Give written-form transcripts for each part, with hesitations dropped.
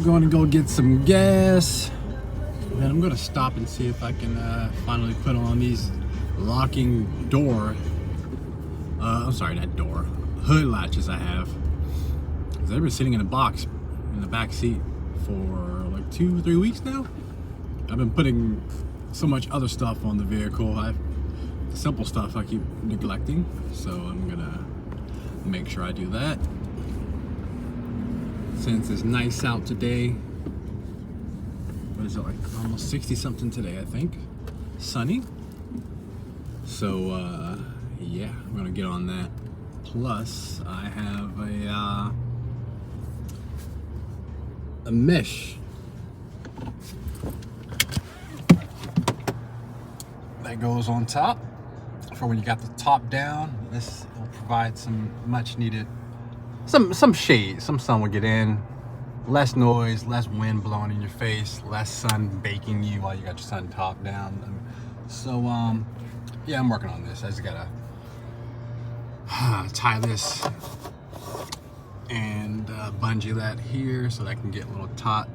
going to go get some gas. And I'm going to stop and see if I can finally put on these locking door. I'm sorry, not door. Hood latches I have. Because they've been sitting in a box in the back seat for like 2-3 weeks now. I've been putting so much other stuff on the vehicle. The simple stuff I keep neglecting. So I'm going to make sure I do that. Since it's nice out today. What is it, like almost 60 something today, I think. Sunny. So yeah, I'm gonna get on that. Plus I have a mesh that goes on top for when you got the top down. This will provide some much needed some shade. Some sun will get in, less noise, less wind blowing in your face, less sun baking you while you got your sun top down. So yeah, I'm working on this. I just gotta tie this and bungee that here so that I can get a little taut,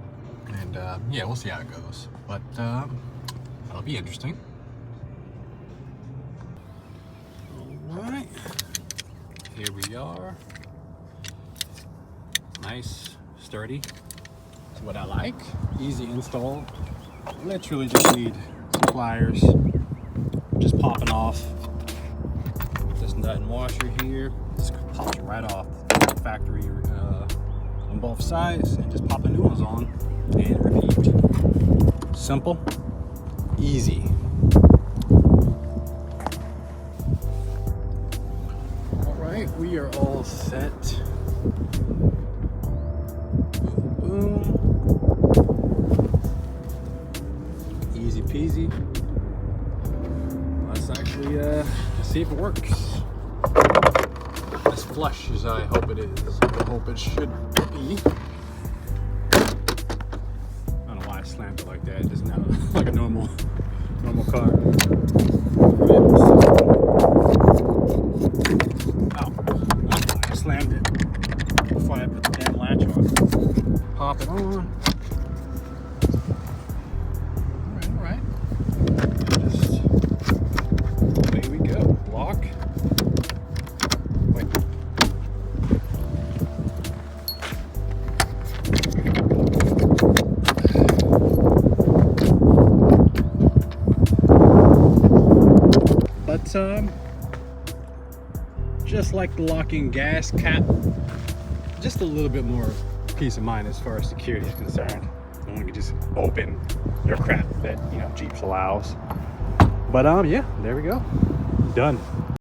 and yeah, we'll see how it goes, but that'll be interesting. All right, here we are. Nice, sturdy. That's what I like. Easy install. Literally just need some pliers. Just popping off this nut and washer here. Just pops right off factory on both sides, and just pop the new ones on and repeat. Simple, easy. All right, we are all set. Boom. Easy peasy. Let's actually see if it works. As flush as I hope it is. I hope it should be. I don't know why I slammed it like that. It doesn't have like a normal car. Oh, I slammed it before I put the damn latch on. Pop it on. All right. Just away we go. Lock. Wait. But just like the locking gas cap, just a little bit more peace of mind as far as security is concerned. No one can just open your crap that Jeeps allows. But yeah, there we go. Done.